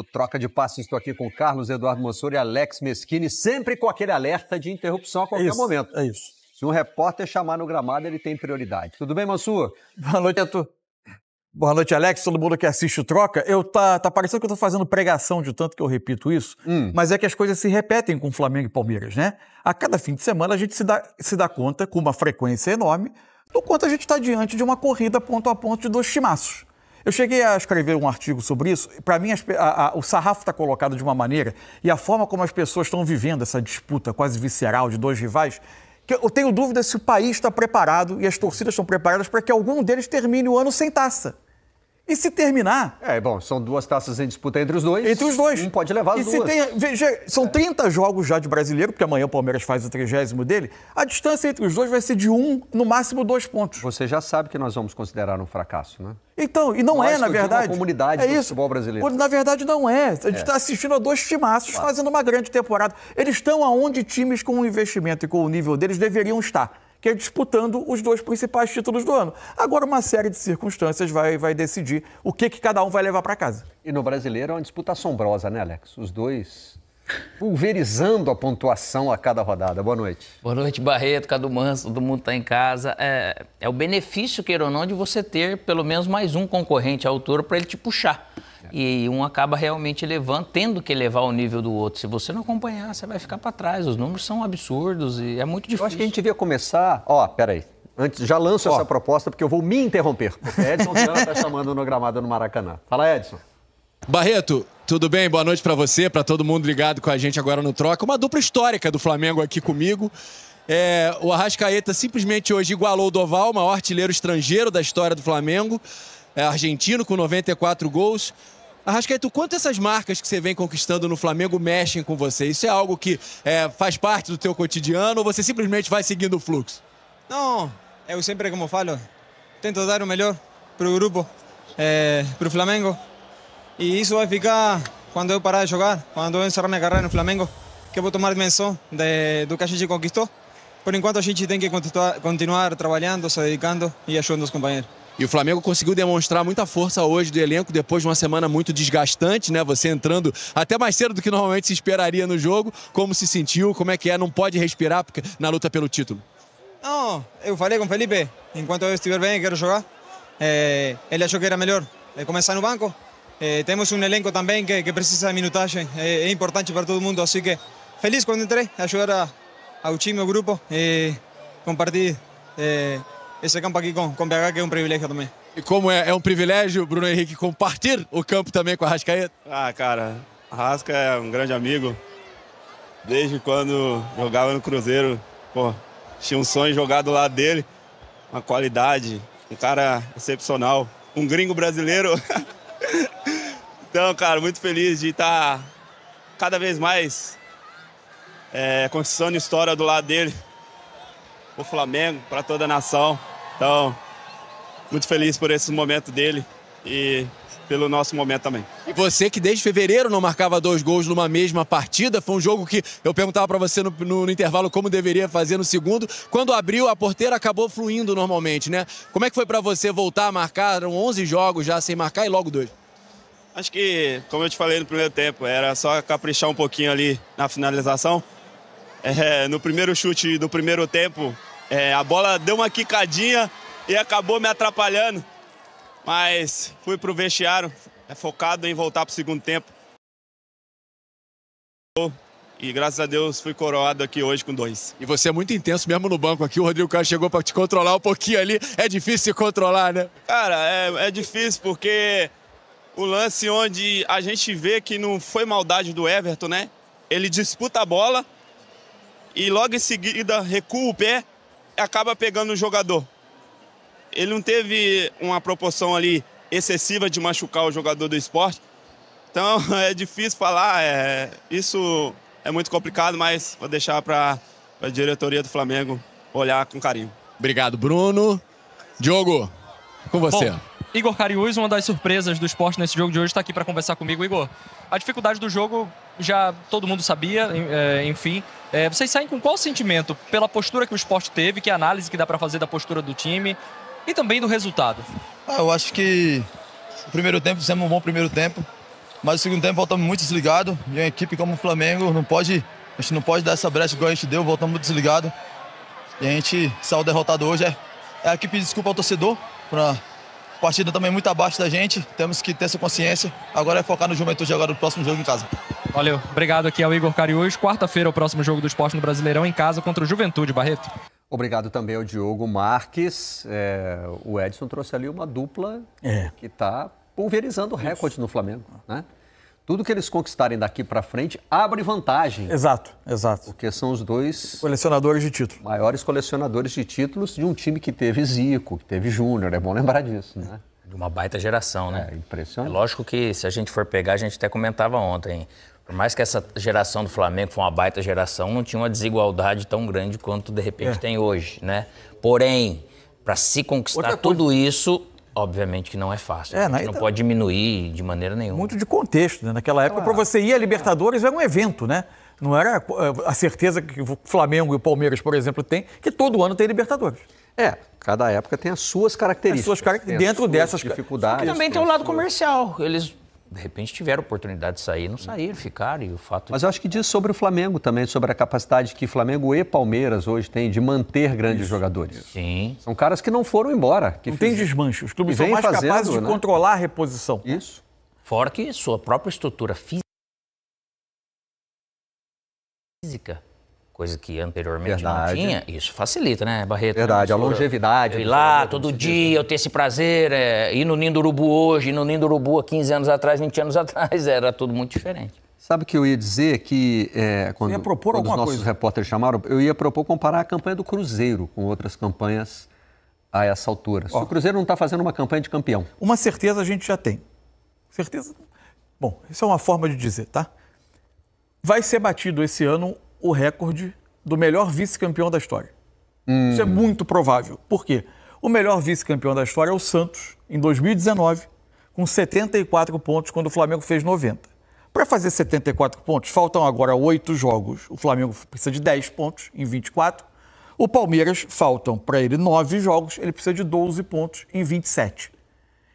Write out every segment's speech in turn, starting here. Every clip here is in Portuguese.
Troca de passes, estou aqui com Carlos Eduardo Mossoro e Alex Meschini, sempre com aquele alerta de interrupção a qualquer momento. É isso. Se um repórter chamar no gramado, ele tem prioridade. Tudo bem, Mossoro? Boa noite, Arthur. Boa noite, Alex, todo mundo que assiste o Troca. Tá parecendo que eu tô fazendo pregação de tanto que eu repito isso, mas é que as coisas se repetem com Flamengo e Palmeiras, né? A cada fim de semana a gente se dá conta, com uma frequência enorme, do quanto a gente está diante de uma corrida ponto a ponto de dois timaços. Eu cheguei a escrever um artigo sobre isso. Para mim, o sarrafo está colocado de uma maneira e a forma como as pessoas estão vivendo essa disputa quase visceral de dois rivais, que eu tenho dúvida se o país está preparado e as torcidas estão preparadas para que algum deles termine o ano sem taça. E se terminar... são duas taças em disputa entre os dois. Entre os dois. Um pode levar as duas. São 30 jogos já de brasileiro, porque amanhã o Palmeiras faz o 30º dele. A distância entre os dois vai ser de 1, no máximo 2 pontos. Você já sabe que nós vamos considerar um fracasso, né? Então, e não é, na verdade. Uma comunidade do futebol brasileiro. Na verdade, não é. A gente está assistindo a dois timaços fazendo uma grande temporada. Eles estão aonde times com o investimento e com o nível deles deveriam estar, que é disputando os dois principais títulos do ano. Agora, uma série de circunstâncias vai decidir o que cada um vai levar para casa. E no Brasileiro é uma disputa assombrosa, né, Alex? Os dois pulverizando a pontuação a cada rodada. Boa noite. Boa noite, Barreto, Cadu Manso, todo mundo está em casa. É o benefício, queira ou não, de você ter pelo menos mais um concorrente à altura para ele te puxar. E um acaba realmente tendo que elevar o nível do outro. Se você não acompanhar, você vai ficar para trás. Os números são absurdos e é muito difícil. Eu acho que a gente devia começar... Peraí. Antes, já lanço essa proposta porque eu vou me interromper. Porque Edson Viana está chamando no gramado no Maracanã. Fala, Edson. Barreto, tudo bem? Boa noite para você, para todo mundo ligado com a gente agora no Troca. Uma dupla histórica do Flamengo aqui comigo. O Arrascaeta simplesmente hoje igualou o Doval, o maior artilheiro estrangeiro da história do Flamengo. Argentino com 94 gols. Arrascaeta, quanto essas marcas que você vem conquistando no Flamengo mexem com você? Isso é algo que faz parte do teu cotidiano ou você simplesmente vai seguindo o fluxo? Não, eu sempre, como falo, tento dar o melhor para o grupo, para o Flamengo. E isso vai ficar quando eu parar de jogar, quando eu encerrar minha carreira no Flamengo, que eu vou tomar dimensão do que a gente conquistou. Por enquanto a gente tem que continuar trabalhando, se dedicando e ajudando os companheiros. E o Flamengo conseguiu demonstrar muita força hoje do elenco depois de uma semana muito desgastante, né? Você entrando até mais cedo do que normalmente se esperaria no jogo. Como se sentiu? Como é que é? Não pode respirar porque, na luta pelo título? Não, eu falei com o Felipe, enquanto eu estiver bem e quero jogar. Ele achou que era melhor começar no banco. Temos um elenco também que precisa de minutagem. É importante para todo mundo, assim que feliz quando entrei, ajudar ao time, ao grupo e compartilhar esse campo aqui com o BH, que é um privilégio também. E como é um privilégio, Bruno Henrique, compartilhar o campo também com a Arrascaeta? Cara, Arrasca é um grande amigo. Desde quando jogava no Cruzeiro, tinha um sonho de jogar do lado dele. Uma qualidade, um cara excepcional. Um gringo brasileiro. Então, cara, muito feliz de estar cada vez mais conquistando história do lado dele. O Flamengo, para toda a nação. Então, muito feliz por esse momento dele e pelo nosso momento também. E você que desde fevereiro não marcava 2 gols numa mesma partida, foi um jogo que eu perguntava para você no intervalo como deveria fazer no segundo. Quando abriu, a porteira acabou fluindo normalmente, né? Como é que foi para você voltar a marcar? Eram 11 jogos já sem marcar e logo 2. Acho que, como eu te falei no primeiro tempo, era só caprichar um pouquinho ali na finalização. No primeiro chute do primeiro tempo, a bola deu uma quicadinha e acabou me atrapalhando. Mas fui para o vestiário, focado em voltar para o segundo tempo. E graças a Deus fui coroado aqui hoje com 2. E você é muito intenso mesmo no banco aqui. O Rodrigo Caio chegou para te controlar um pouquinho ali. É difícil se controlar, né? Cara, é difícil porque o lance onde a gente vê que não foi maldade do Everton, né? Ele disputa a bola e logo em seguida recua o pé e acaba pegando o jogador. Ele não teve uma proporção ali excessiva de machucar o jogador do Sport. Então é difícil falar, isso é muito complicado, mas vou deixar para a diretoria do Flamengo olhar com carinho. Obrigado, Bruno. Diogo, com você. Bom, Igor Cariús, uma das surpresas do Sport nesse jogo de hoje, está aqui para conversar comigo. Igor, a dificuldade do jogo já todo mundo sabia, enfim. Vocês saem com qual sentimento? Pela postura que o Sport teve, que análise que dá para fazer da postura do time e também do resultado? Eu acho que o primeiro tempo, fizemos um bom primeiro tempo. Mas no segundo tempo voltamos muito desligados. E uma equipe como o Flamengo a gente não pode dar essa brecha igual a gente deu, voltamos muito desligados. E a gente saiu derrotado hoje. É aqui pedir desculpa ao torcedor, a partida também muito abaixo da gente, temos que ter essa consciência. Agora é focar no Juventude agora no próximo jogo em casa. Valeu, obrigado aqui ao Igor Cariús. Quarta-feira é o próximo jogo do Sport no Brasileirão em casa contra o Juventude, Barreto. Obrigado também ao Diogo Marques. O Edson trouxe ali uma dupla que está pulverizando recordes no Flamengo, né? Tudo que eles conquistarem daqui para frente abre vantagem. Exato. Porque são os dois colecionadores de títulos. Maiores colecionadores de títulos de um time que teve Zico, que teve Júnior. É bom lembrar disso, né? De uma baita geração, né? É impressionante. É lógico que se a gente for pegar, a gente até comentava ontem, por mais que essa geração do Flamengo foi uma baita geração, não tinha uma desigualdade tão grande quanto de repente tem hoje, né? Porém, para se conquistar tudo isso, obviamente que não é fácil. A gente não pode diminuir de maneira nenhuma. Muito de contexto, né? Naquela época, para você ir a Libertadores era um evento, né? Não era a certeza que o Flamengo e o Palmeiras, por exemplo, têm, que todo ano tem Libertadores. Cada época tem as suas características. Dentro dessas dificuldades. E também tem um lado comercial. Eles, de repente, tiveram oportunidade de sair, não saíram, ficaram. E o fato Mas eu acho que diz sobre o Flamengo também, sobre a capacidade que Flamengo e Palmeiras hoje têm de manter grandes jogadores. Sim. São caras que não foram embora. Não tem desmanche. Os clubes são mais capazes de controlar a reposição. Isso. Fora que sua própria estrutura física, coisa que anteriormente não tinha, isso facilita, né, Barreto? Verdade, a longevidade. Eu ir lá todo dia, eu ter esse prazer, ir no Ninho do Urubu hoje, ir no Ninho do Urubu há 15 anos atrás, 20 anos atrás, era tudo muito diferente. Sabe o que eu ia dizer? Que quando os nossos repórteres chamaram, eu ia propor comparar a campanha do Cruzeiro com outras campanhas a essa altura. Se o Cruzeiro não está fazendo uma campanha de campeão. Uma certeza a gente já tem. Certeza? Bom, isso é uma forma de dizer, tá? Vai ser batido esse ano o recorde do melhor vice-campeão da história. Isso é muito provável. Por quê? O melhor vice-campeão da história é o Santos, em 2019, com 74 pontos, quando o Flamengo fez 90. Para fazer 74 pontos, faltam agora 8 jogos. O Flamengo precisa de 10 pontos em 24. O Palmeiras, faltam para ele 9 jogos, ele precisa de 12 pontos em 27.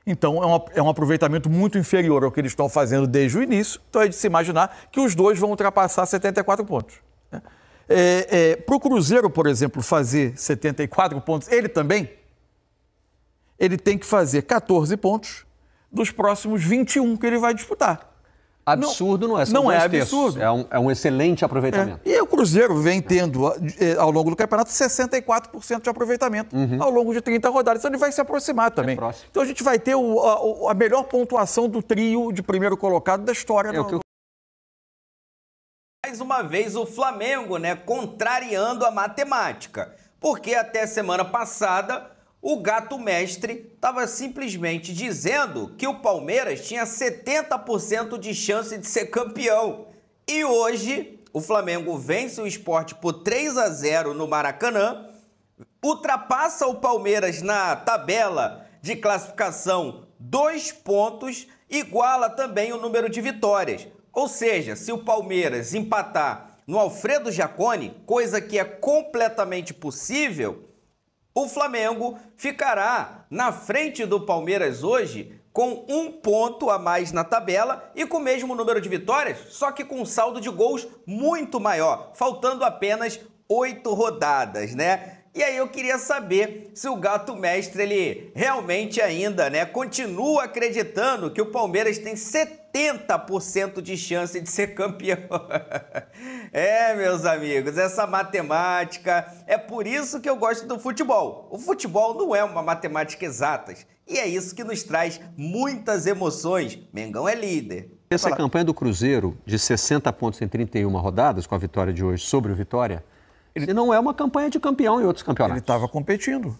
Então, é um aproveitamento muito inferior ao que eles estão fazendo desde o início. Então, é de se imaginar que os dois vão ultrapassar 74 pontos. Para o Cruzeiro, por exemplo, fazer 74 pontos, ele tem que fazer 14 pontos dos próximos 21 que ele vai disputar. Absurdo não é? Não é absurdo. É um excelente aproveitamento. E o Cruzeiro vem tendo, ao longo do campeonato, 64% de aproveitamento ao longo de 30 rodadas. Então ele vai se aproximar também. Então a gente vai ter a melhor pontuação do trio de primeiro colocado da história. Mais uma vez o Flamengo, né, contrariando a matemática. Porque até semana passada o gato mestre estava simplesmente dizendo que o Palmeiras tinha 70% de chance de ser campeão. E hoje o Flamengo vence o Sport por 3-0 no Maracanã, ultrapassa o Palmeiras na tabela de classificação 2 pontos, iguala também o número de vitórias. Ou seja, se o Palmeiras empatar no Alfredo Jaconi, coisa que é completamente possível, o Flamengo ficará na frente do Palmeiras hoje com 1 ponto a mais na tabela e com o mesmo número de vitórias, só que com um saldo de gols muito maior, faltando apenas 8 rodadas, né? E aí eu queria saber se o gato mestre, ele realmente ainda, né, continua acreditando que o Palmeiras tem 70% de chance de ser campeão. Meus amigos, essa matemática, é por isso que eu gosto do futebol. O futebol não é uma matemática exata, e é isso que nos traz muitas emoções. Mengão é líder. Essa campanha do Cruzeiro, de 60 pontos em 31 rodadas, com a vitória de hoje sobre o Vitória, ele não é uma campanha de campeão em outros campeonatos. Ele estava competindo.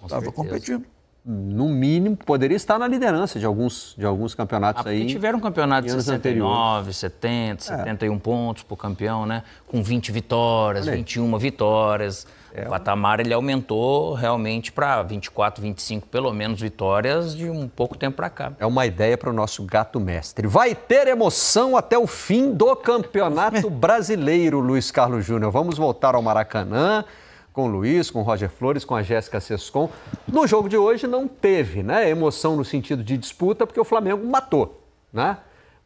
Estava competindo. No mínimo, poderia estar na liderança de alguns campeonatos aí. Tiveram campeonatos de 69, 70, 71 pontos por campeão, né? Com 20 vitórias, 21 vitórias. O patamar ele aumentou realmente para 24, 25, pelo menos, vitórias de um pouco tempo para cá. É uma ideia para o nosso gato mestre. Vai ter emoção até o fim do Campeonato Brasileiro, Luiz Carlos Júnior. Vamos voltar ao Maracanã com o Luiz, com o Roger Flores, com a Jéssica Sescon. No jogo de hoje não teve, né, emoção no sentido de disputa, porque o Flamengo matou, né?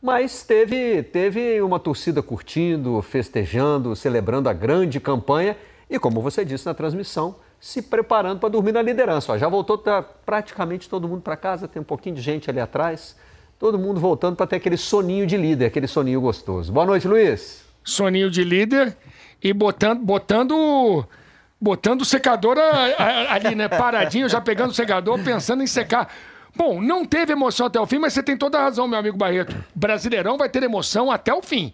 mas teve uma torcida curtindo, festejando, celebrando a grande campanha e, como você disse na transmissão, se preparando para dormir na liderança. Ó, já voltou praticamente todo mundo para casa, tem um pouquinho de gente ali atrás, todo mundo voltando para ter aquele soninho de líder, aquele soninho gostoso. Boa noite, Luiz. Soninho de líder e botando o secador ali, né? Paradinho, já pegando o secador, pensando em secar. Bom, não teve emoção até o fim, mas você tem toda a razão, meu amigo Barreto. Brasileirão vai ter emoção até o fim.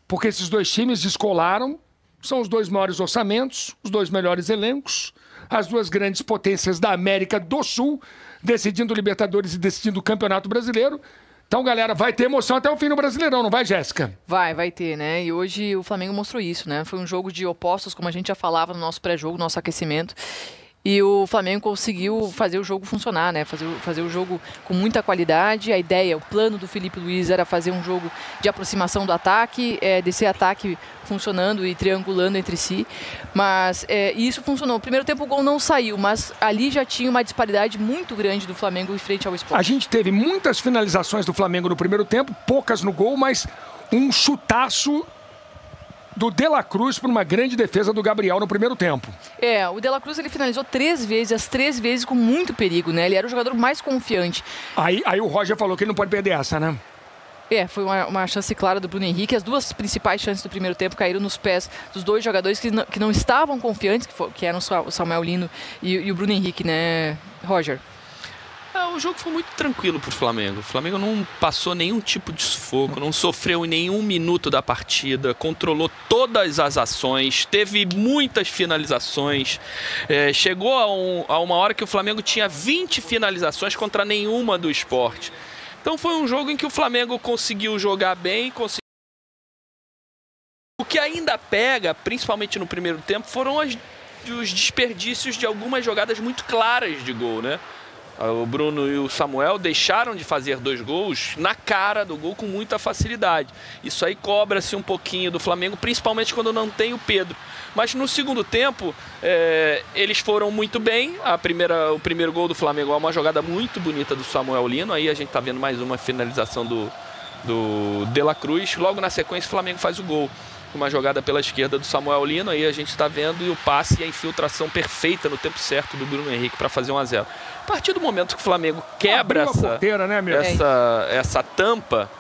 Porque esses dois times descolaram, são os dois maiores orçamentos, os dois melhores elencos, as duas grandes potências da América do Sul, decidindo Libertadores e decidindo o Campeonato Brasileiro. Então, galera, vai ter emoção até o fim no Brasileirão, não vai, Jéssica? Vai ter, né? E hoje o Flamengo mostrou isso, né? Foi um jogo de opostos, como a gente já falava no nosso pré-jogo, nosso aquecimento. E o Flamengo conseguiu fazer o jogo funcionar, né? Fazer o jogo com muita qualidade. A ideia, o plano do Felipe Luiz era fazer um jogo de aproximação do ataque, descer ataque funcionando e triangulando entre si. Mas isso funcionou. No primeiro tempo o gol não saiu, mas ali já tinha uma disparidade muito grande do Flamengo em frente ao Sport. A gente teve muitas finalizações do Flamengo no primeiro tempo, poucas no gol, mas um chutaço do De La Cruz por uma grande defesa do Gabriel no primeiro tempo. O De La Cruz ele finalizou 3 vezes, as 3 vezes com muito perigo, né? Ele era o jogador mais confiante. Aí o Roger falou que ele não pode perder essa, né? Foi uma chance clara do Bruno Henrique. As duas principais chances do primeiro tempo caíram nos pés dos dois jogadores que não estavam confiantes, que eram o Samuel Lino e o Bruno Henrique, né, Roger? O jogo foi muito tranquilo para o Flamengo. O Flamengo não passou nenhum tipo de sufoco, não sofreu em nenhum minuto da partida, controlou todas as ações, teve muitas finalizações. Chegou a uma hora que o Flamengo tinha 20 finalizações contra nenhuma do Sport. Então foi um jogo em que o Flamengo conseguiu jogar bem, O que ainda pega, principalmente no primeiro tempo, foram os desperdícios de algumas jogadas muito claras de gol, né? O Bruno e o Samuel deixaram de fazer 2 gols na cara do gol com muita facilidade. Isso aí cobra-se um pouquinho do Flamengo, principalmente quando não tem o Pedro. Mas no segundo tempo, eles foram muito bem. O primeiro gol do Flamengo é uma jogada muito bonita do Samuel Lino. Aí a gente está vendo mais uma finalização do De La Cruz. Logo na sequência, o Flamengo faz o gol. Uma jogada pela esquerda do Samuel Lino, aí a gente está vendo, e o passe e a infiltração perfeita no tempo certo do Bruno Henrique para fazer 1-0. A partir do momento que o Flamengo quebra essa tampa,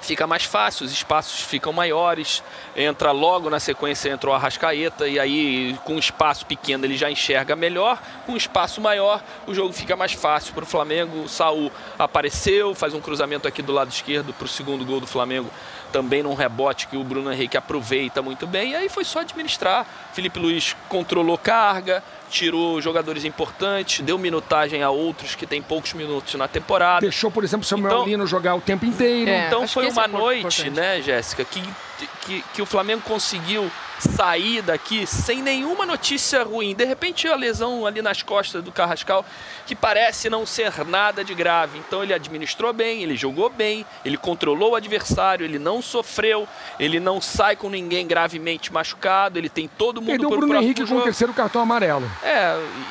fica mais fácil, os espaços ficam maiores, entra logo na sequência, entra o Arrascaeta, e aí com um espaço pequeno ele já enxerga melhor, com um espaço maior o jogo fica mais fácil para o Flamengo. O Saul apareceu, faz um cruzamento aqui do lado esquerdo para o segundo gol do Flamengo, também num rebote que o Bruno Henrique aproveita muito bem, e aí foi só administrar. Felipe Luiz controlou carga, tirou jogadores importantes, deu minutagem a outros que têm poucos minutos na temporada. Deixou, por exemplo, o Samuel Lino jogar o tempo inteiro. Então foi uma noite, né, Jéssica, que o Flamengo conseguiu sair daqui sem nenhuma notícia ruim. De repente, a lesão ali nas costas do Carrascal, que parece não ser nada de grave. Então ele administrou bem, ele jogou bem, ele controlou o adversário, ele não sofreu, ele não sai com ninguém gravemente machucado, ele tem todo mundo perdeu o Bruno Henrique com o terceiro cartão amarelo.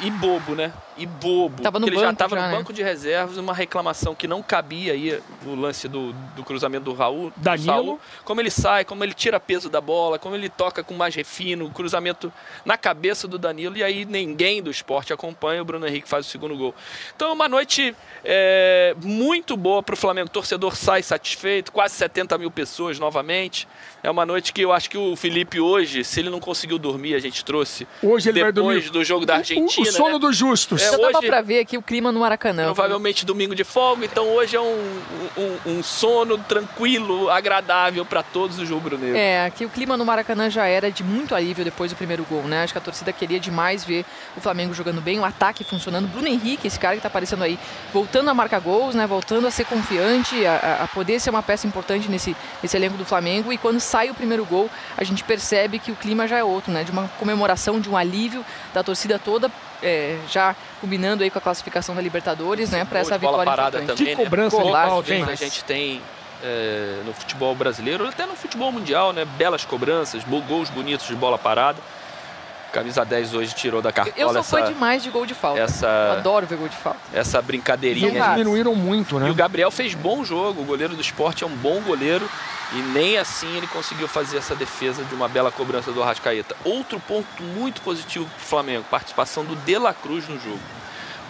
E bobo, né? E bobo. Ele já estava no banco de reservas, uma reclamação que não cabia aí, o lance do cruzamento do Raul, Danilo. Saul, como ele sai, como ele tira peso da bola, como ele toca com mais refino, cruzamento na cabeça do Danilo, e aí ninguém do Sport acompanha, o Bruno Henrique faz o segundo gol. Então é uma noite muito boa para o Flamengo, o torcedor sai satisfeito, quase 70 mil pessoas novamente. É uma noite que eu acho que o Felipe hoje, se ele não conseguiu dormir, a gente trouxe hoje ele depois do jogo da Argentina. O sono dos justos. Já dava para ver aqui o clima no Maracanã. Provavelmente domingo de folga, então hoje é um sono tranquilo, agradável para todos os rubro-negros. Aqui o clima no Maracanã já era de muito alívio depois do primeiro gol, né? Acho que a torcida queria demais ver o Flamengo jogando bem, o ataque funcionando. Bruno Henrique, esse cara que está aparecendo aí, voltando a marcar gols, né? Voltando a ser confiante, a poder ser uma peça importante nesse elenco do Flamengo. E quando sai o primeiro gol, a gente percebe que o clima já é outro, né? De uma comemoração, de um alívio da torcida toda, já combinando aí com a classificação da Libertadores, né? Para essa vitória importante. Também, que cobrança de falta, hein? A gente tem no futebol brasileiro, até no futebol mundial, né? Belas cobranças, gols bonitos de bola parada. Camisa 10 hoje tirou da cartola. Eu sou fã demais de gol de falta. Adoro ver gol de falta. Essa brincadeirinha. Eles diminuíram muito, né? E o Gabriel fez bom jogo. O goleiro do Sport é um bom goleiro. E nem assim ele conseguiu fazer essa defesa de uma bela cobrança do Arrascaeta. Outro ponto muito positivo para o Flamengo, participação do De La Cruz no jogo.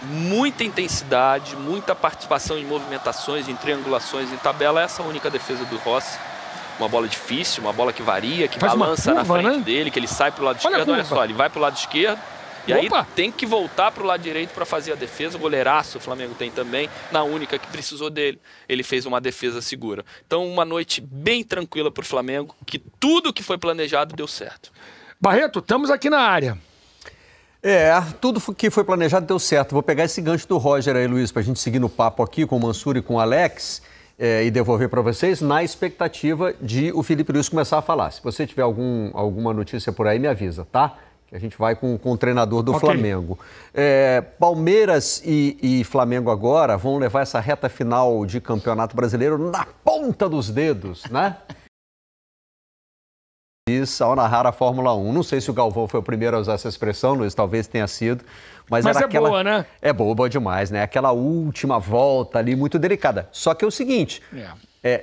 Muita intensidade, muita participação em movimentações, em triangulações, em tabela. Essa é a única defesa do Rossi. Uma bola difícil, uma bola que varia, que balança na frente dele, que ele sai para o lado esquerdo. Olha só, ele vai para o lado esquerdo. E aí tem que voltar para o lado direito para fazer a defesa. O goleiraço o Flamengo tem também, na única que precisou dele. Ele fez uma defesa segura. Então, uma noite bem tranquila para o Flamengo, que tudo que foi planejado deu certo. Barreto, estamos aqui na área. Tudo que foi planejado deu certo. Vou pegar esse gancho do Roger aí, Luiz, para a gente seguir no papo aqui com o Mansur e com o Alex e devolver para vocês, na expectativa de o Felipe Luiz começar a falar. Se você tiver alguma notícia por aí, me avisa, tá? Que a gente vai com o treinador do Flamengo. Palmeiras e Flamengo agora vão levar essa reta final de Campeonato Brasileiro na ponta dos dedos, né? Isso, ao narrar a Fórmula 1. Não sei se o Galvão foi o primeiro a usar essa expressão, Luiz, talvez tenha sido. Mas era aquela... boa, né? É boa demais, né? Aquela última volta ali, muito delicada. Só que é o seguinte...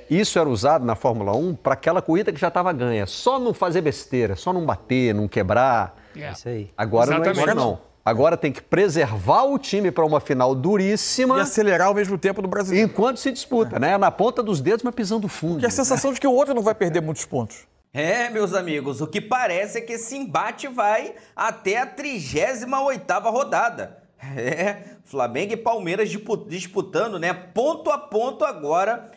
isso era usado na Fórmula 1 para aquela corrida que já estava ganha. Só não fazer besteira, só não bater, não quebrar. Isso aí. Agora não é isso, não. Agora tem que preservar o time para uma final duríssima. E acelerar ao mesmo tempo do Brasileiro. Enquanto se disputa, né? Na ponta dos dedos, mas pisando fundo. Porque a sensação de que o outro não vai perder muitos pontos. Meus amigos, o que parece é que esse embate vai até a 38ª rodada. Flamengo e Palmeiras disputando, né? Ponto a ponto agora...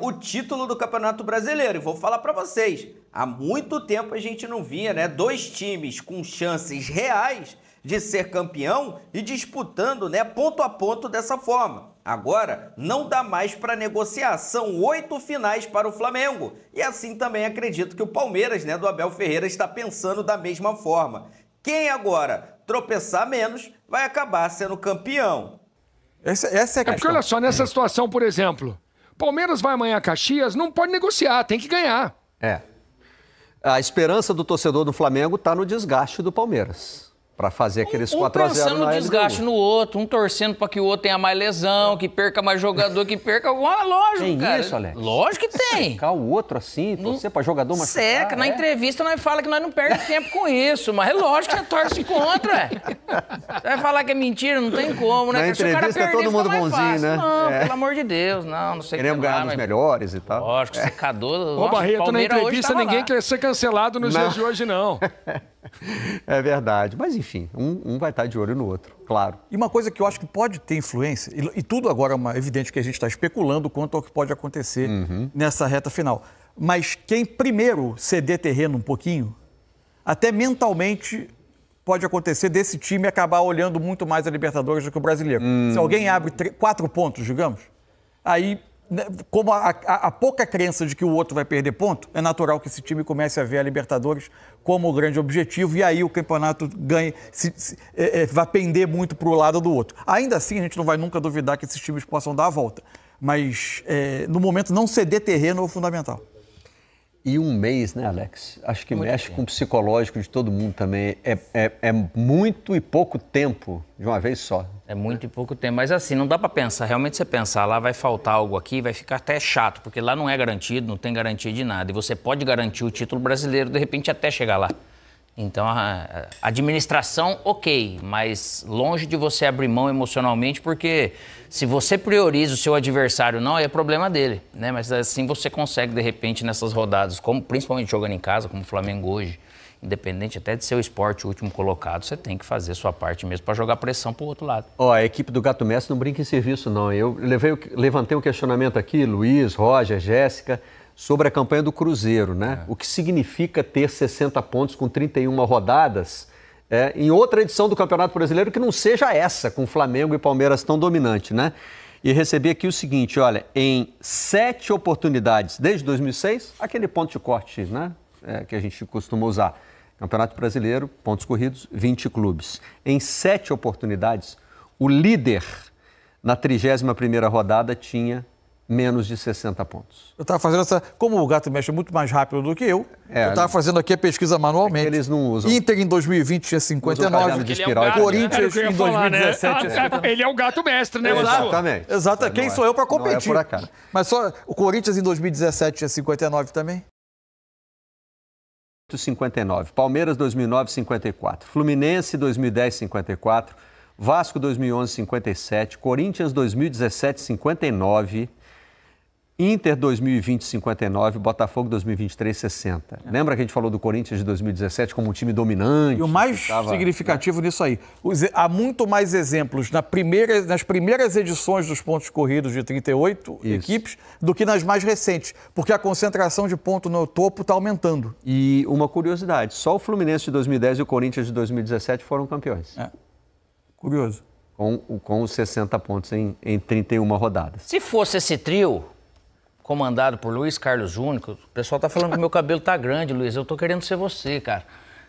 o título do Campeonato Brasileiro. E vou falar para vocês, há muito tempo a gente não via, né, dois times com chances reais de ser campeão e disputando, né, ponto a ponto dessa forma. Agora, não dá mais para negociar, são 8 finais para o Flamengo. E assim também acredito que o Palmeiras, né, do Abel Ferreira, está pensando da mesma forma. Quem agora tropeçar menos vai acabar sendo campeão. Essa é a questão. Porque olha só, nessa situação, por exemplo... Palmeiras vai amanhã a Caxias, não pode negociar, tem que ganhar. A esperança do torcedor do Flamengo está no desgaste do Palmeiras. Para fazer aqueles 4-0 na pensando no desgaste no outro, um torcendo para que o outro tenha mais lesão, que perca mais jogador, que perca... Lógico, tem cara. Isso, Alex? Lógico que tem. Secar o outro assim, torcer para jogador machucar. Seca, na entrevista nós fala que nós não perdemos tempo com isso, mas é lógico que você torce contra. Você vai falar que é mentira, não tem como, né? Na entrevista é todo mundo bonzinho, né? Não, pelo amor de Deus, não sei o que. Queremos ganhar dos melhores e tal. Lógico, secador... Ô, Barreto, na entrevista ninguém quer ser cancelado nos dias de hoje, não. É verdade. Mas, enfim, um vai estar de olho no outro, claro. E uma coisa que eu acho que pode ter influência, e tudo agora é evidente que a gente está especulando quanto ao que pode acontecer nessa reta final. Mas quem primeiro ceder terreno um pouquinho, até mentalmente pode acontecer desse time acabar olhando muito mais a Libertadores do que o Brasileiro. Se alguém abre 4 pontos, digamos, aí... Como a pouca crença de que o outro vai perder ponto, é natural que esse time comece a ver a Libertadores como o grande objetivo e aí o campeonato ganhe, vai pender muito para o lado do outro. Ainda assim, a gente não vai nunca duvidar que esses times possam dar a volta, mas no momento não ceder terreno é o fundamental. E um mês, né, Alex? Acho que mexe com o psicológico de todo mundo também. É muito e pouco tempo de uma vez só. É muito e pouco tempo. Mas assim, não dá para pensar. Realmente você pensar, lá vai faltar algo aqui, vai ficar até chato, porque lá não é garantido, não tem garantia de nada. E você pode garantir o título brasileiro, de repente, até chegar lá. Então, a administração, ok, mas longe de você abrir mão emocionalmente, porque se você prioriza o seu adversário, não, é problema dele, né? Mas assim você consegue, de repente, nessas rodadas, como principalmente jogando em casa, como o Flamengo hoje, independente até de ser o Sport o último colocado, você tem que fazer a sua parte mesmo para jogar pressão para o outro lado. A equipe do Gato Mestre não brinca em serviço, não. Eu levantei um questionamento aqui, Luiz, Roger, Jéssica, sobre a campanha do Cruzeiro, né? O que significa ter 60 pontos com 31 rodadas em outra edição do Campeonato Brasileiro que não seja essa, com Flamengo e Palmeiras tão dominante, né? E recebi aqui o seguinte, olha, em 7 oportunidades, desde 2006, aquele ponto de corte, né? Que a gente costuma usar. Campeonato Brasileiro, pontos corridos, 20 clubes. Em 7 oportunidades, o líder na 31ª rodada tinha menos de 60 pontos. Eu estava fazendo essa... Como o Gato mexe muito mais rápido do que eu estava fazendo aqui a pesquisa manualmente. Eles não usam. Inter em 2020 tinha 59. Corinthians em 2017 tinha 59. Ele é o gato mestre, né? Exatamente. Exato. Quem sou eu para competir? Não é por acaso. Mas só o Corinthians em 2017 tinha 59 também? 59. Palmeiras 2009, 54. Fluminense 2010, 54. Vasco 2011, 57. Corinthians 2017, 59. Inter 2020, 59, Botafogo 2023, 60. Lembra que a gente falou do Corinthians de 2017 como um time dominante? E o mais significativo nisso aí, há muito mais exemplos nas primeiras edições dos pontos corridos de 38 equipes do que nas mais recentes, porque a concentração de ponto no topo está aumentando. E uma curiosidade, só o Fluminense de 2010 e o Corinthians de 2017 foram campeões. Curioso. Com os 60 pontos em 31 rodadas. Se fosse esse trio... comandado por Luiz Carlos Júnior, o pessoal tá falando que meu cabelo tá grande, Luiz. Eu tô querendo ser você, cara.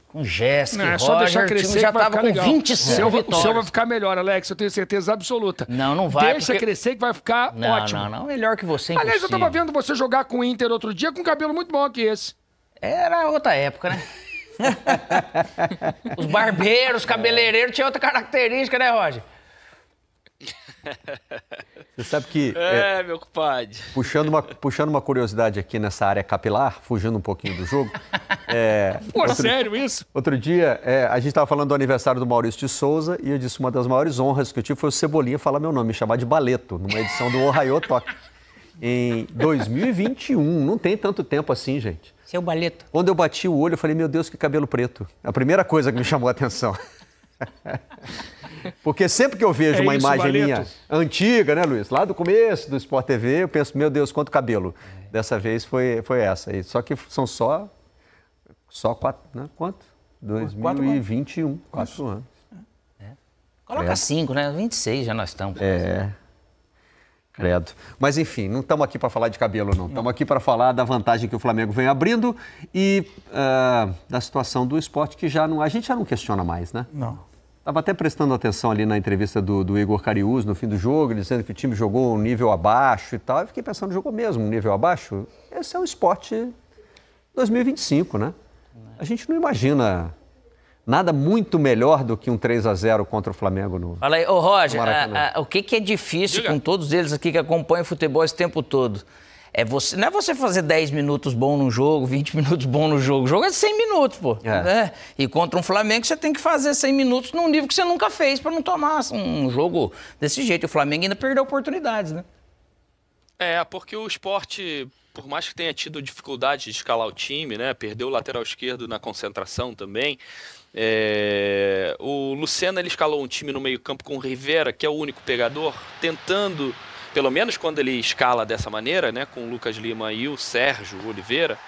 Com Jéssica, é só deixar crescer, o time já tava com legal. 25 vitórias. O seu vai ficar melhor, Alex, eu tenho certeza absoluta. Não vai. Deixa crescer que vai ficar ótimo. Não, melhor que você, Aliás, eu tava vendo você jogar com o Inter outro dia com um cabelo muito bom que esse. Era outra época, né? Os barbeiros, os cabeleireiros tinham outra característica, né, Roger? Você sabe que... meu compadre. Puxando uma curiosidade aqui nessa área capilar, fugindo um pouquinho do jogo. Sério isso? Outro dia, a gente estava falando do aniversário do Maurício de Souza e eu disse uma das maiores honras que eu tive foi o Cebolinha falar meu nome, me chamar de Baleto, numa edição do Ohio Talk. Em 2021, não tem tanto tempo assim, gente. Seu Baleto. Quando eu bati o olho, eu falei, meu Deus, que cabelo preto. A primeira coisa que me chamou a atenção. Porque sempre que eu vejo uma imagem minha antiga, né, Luiz? Lá do começo do Sport TV, eu penso, meu Deus, quanto cabelo. Dessa vez foi essa. Só que são só 4, né? Quanto? 2021, 4 anos. Coloca 5, né? 26 já nós estamos. Credo. Mas enfim, não estamos aqui para falar de cabelo, não. Estamos aqui para falar da vantagem que o Flamengo vem abrindo e da situação do esporte que a gente já não questiona mais, né? Não. Estava até prestando atenção ali na entrevista do Igor Cariús no fim do jogo, ele dizendo que o time jogou um nível abaixo e tal. Eu fiquei pensando, jogou mesmo um nível abaixo? Esse é o esporte 2025, né? A gente não imagina nada muito melhor do que um 3-0 contra o Flamengo no Fala aí, ô Roger, Maracanã. o que é difícil com todos eles aqui que acompanham futebol esse tempo todo? Não é você fazer 10 minutos bom no jogo, 20 minutos bom no jogo. O jogo é 100 minutos, pô. Né? E contra um Flamengo você tem que fazer 100 minutos num nível que você nunca fez para não tomar um jogo desse jeito. O Flamengo ainda perdeu oportunidades, né? Porque o Sport, por mais que tenha tido dificuldade de escalar o time, né? Perdeu o lateral esquerdo na concentração também. O Lucena ele escalou um time no meio-campo com o Rivera, que é o único pegador, tentando... Pelo menos quando ele escala dessa maneira, né, com o Lucas Lima e o Sérgio Oliveira,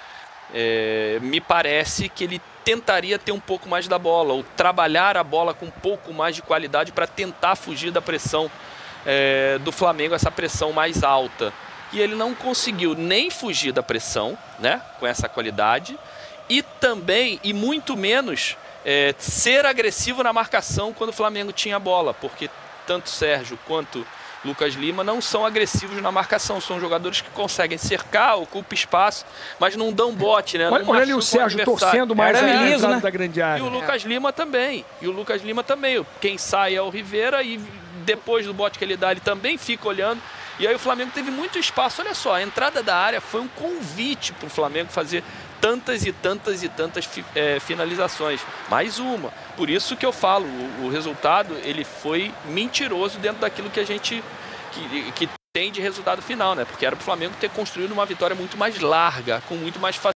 me parece que ele tentaria ter um pouco mais da bola, ou trabalhar a bola com um pouco mais de qualidade para tentar fugir da pressão do Flamengo, essa pressão mais alta. E ele não conseguiu nem fugir da pressão, né, com essa qualidade, e também, e muito menos, ser agressivo na marcação quando o Flamengo tinha a bola, porque tanto Sérgio quanto Lucas Lima não são agressivos na marcação, são jogadores que conseguem cercar, ocupam espaço, mas não dão bote, né? Olha ali o Sérgio torcendo mais né? da grande área. E o Lucas Lima também. Quem sai é o Rivera e depois do bote que ele dá, ele também fica olhando. E aí o Flamengo teve muito espaço. Olha só, a entrada da área foi um convite para o Flamengo fazer tantas e tantas finalizações. Mais uma. Por isso que eu falo, o resultado ele foi mentiroso dentro daquilo que a gente que tem de resultado final, né? Porque era para o Flamengo ter construído uma vitória muito mais larga, com muito mais facilidade.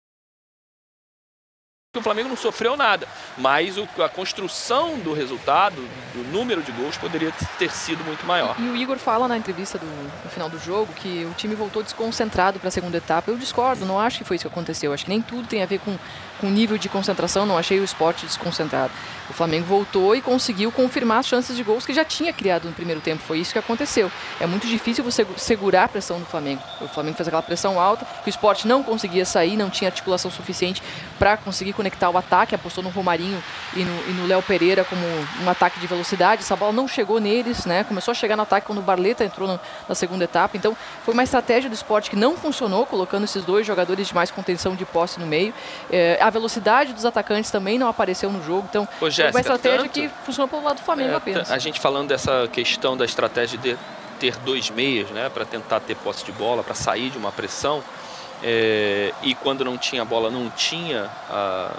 O Flamengo não sofreu nada, mas a construção do resultado, do número de gols, poderia ter sido muito maior. E o Igor fala na entrevista no final do jogo que o time voltou desconcentrado para a segunda etapa. Eu discordo, não acho que foi isso que aconteceu. Acho que nem tudo tem a ver com nível de concentração, não achei o Sport desconcentrado. O Flamengo voltou e conseguiu confirmar as chances de gols que já tinha criado no primeiro tempo. Foi isso que aconteceu. É muito difícil você segurar a pressão do Flamengo. O Flamengo fez aquela pressão alta, que o Sport não conseguia sair, não tinha articulação suficiente para conseguir conectar o ataque, apostou no Romarinho e no Léo Pereira como um ataque de velocidade. Essa bola não chegou neles, né? Começou a chegar no ataque quando o Barleta entrou na segunda etapa. Então, foi uma estratégia do Sport que não funcionou, colocando esses dois jogadores de mais contenção de posse no meio. A velocidade dos atacantes também não apareceu no jogo. Então, Ô, Jéssica, foi uma estratégia que funcionou pelo lado do Flamengo apenas. A gente falando dessa questão da estratégia de ter dois meias, né, para tentar ter posse de bola, para sair de uma pressão, e quando não tinha bola, não tinha a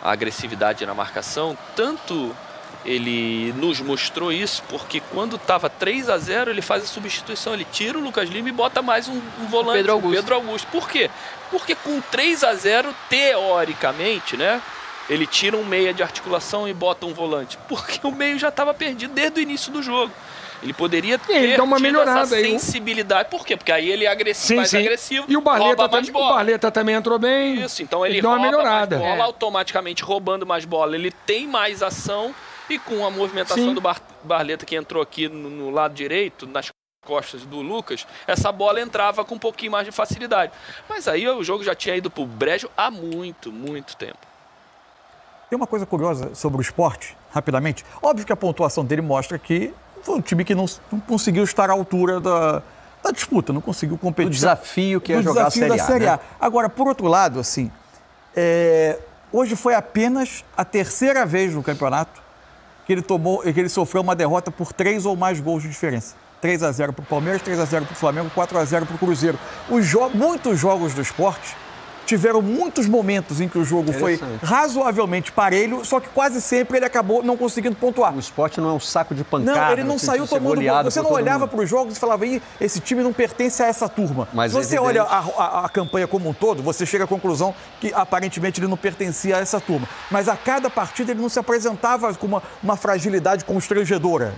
agressividade na marcação. Tanto ele nos mostrou isso, porque quando estava 3-0, ele faz a substituição, ele tira o Lucas Lima e bota mais um volante, o Pedro Augusto. Por quê? Porque com 3-0, teoricamente, né, ele tira um meia de articulação e bota um volante, porque o meio já estava perdido desde o início do jogo. Ele poderia ter dá uma melhorada essa sensibilidade. Por quê? Porque aí ele é mais agressivo, e o Barleta também entrou bem. Isso, então ele dá uma melhorada. Mais bola, automaticamente roubando mais bola. Ele tem mais ação, e com a movimentação do Barleta, que entrou aqui no lado direito, nas costas do Lucas, essa bola entrava com um pouquinho mais de facilidade. Mas aí o jogo já tinha ido pro brejo há muito, muito tempo. Tem uma coisa curiosa sobre o Sport, rapidamente. Óbvio que a pontuação dele mostra que foi um time que não conseguiu estar à altura da disputa, não conseguiu competir. O desafio que é jogar a Série A. Né? Agora, por outro lado, assim, hoje foi apenas a terceira vez no campeonato que ele sofreu uma derrota por 3 ou mais gols de diferença. 3-0 para o Palmeiras, 3-0 para o Flamengo, 4-0 para o Cruzeiro. Muitos jogos do Sport tiveram muitos momentos em que o jogo foi razoavelmente parelho, só que quase sempre ele acabou não conseguindo pontuar. O Sport não é um saco de pancada. Não, ele não saiu tomando gol. Você não olhava para os jogos e falava, esse time não pertence a essa turma. Mas se você olha a campanha como um todo, você chega à conclusão que aparentemente ele não pertencia a essa turma. Mas a cada partida ele não se apresentava com uma fragilidade constrangedora.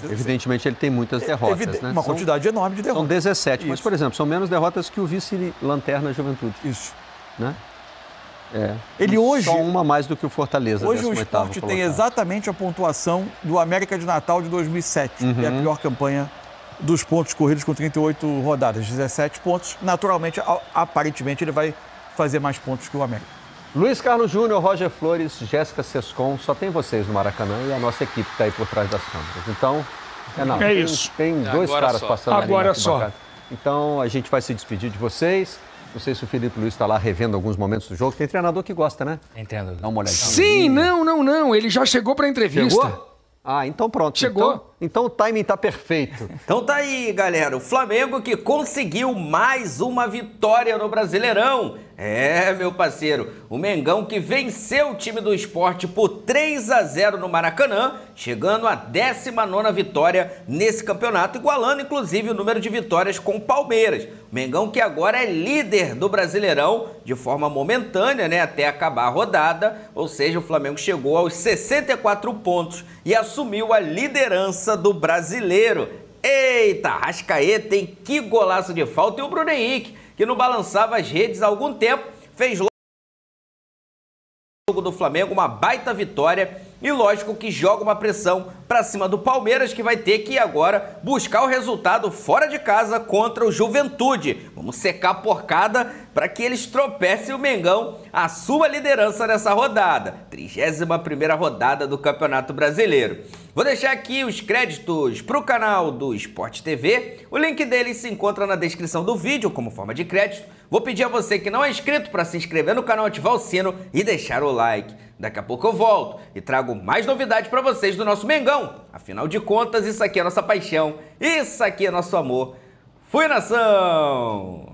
Evidentemente ele tem muitas derrotas, né? Uma quantidade enorme de derrotas. São 17, mas, por exemplo, são menos derrotas que o vice-lanterna Juventude. Isso. Né? Ele hoje, só uma mais do que o Fortaleza. Hoje o Sport tem exatamente a pontuação do América de Natal de 2007, que é a pior campanha dos pontos corridos com 38 rodadas, 17 pontos. Naturalmente, aparentemente, ele vai fazer mais pontos que o América. Luiz Carlos Júnior, Roger Flores, Jéssica Sescon, só tem vocês no Maracanã e a nossa equipe que está aí por trás das câmeras. Então, isso. Tem dois caras passando agora só. Então, a gente vai se despedir de vocês. Não sei se o Felipe Luiz está lá revendo alguns momentos do jogo. Tem treinador que gosta, né? Entendo. Dá uma olhadinha. Sim, não. Ele já chegou para a entrevista. Chegou? Então pronto. Chegou. Então o timing tá perfeito. Então tá aí, galera. O Flamengo que conseguiu mais uma vitória no Brasileirão. Meu parceiro. O Mengão que venceu o time do Sport por 3-0 no Maracanã, chegando à 19ª vitória nesse campeonato, igualando inclusive o número de vitórias com o Palmeiras. O Mengão que agora é líder do Brasileirão de forma momentânea, né, até acabar a rodada. Ou seja, o Flamengo chegou aos 64 pontos e assumiu a liderança do Brasileiro. Eita, Arrascaeta, hein? Que golaço de falta. E o Bruno Henrique, que não balançava as redes há algum tempo, fez logo o jogo do Flamengo, uma baita vitória. E lógico que joga uma pressão para cima do Palmeiras, que vai ter que agora buscar o resultado fora de casa contra o Juventude. Vamos secar a porcada para que eles tropecem o Mengão a sua liderança nessa rodada. 31ª rodada do Campeonato Brasileiro. Vou deixar aqui os créditos para o canal do Sport TV. O link dele se encontra na descrição do vídeo como forma de crédito. Vou pedir a você que não é inscrito para se inscrever no canal, ativar o sino e deixar o like. Daqui a pouco eu volto e trago mais novidades para vocês do nosso Mengão. Afinal de contas, isso aqui é nossa paixão, isso aqui é nosso amor. Fui, nação!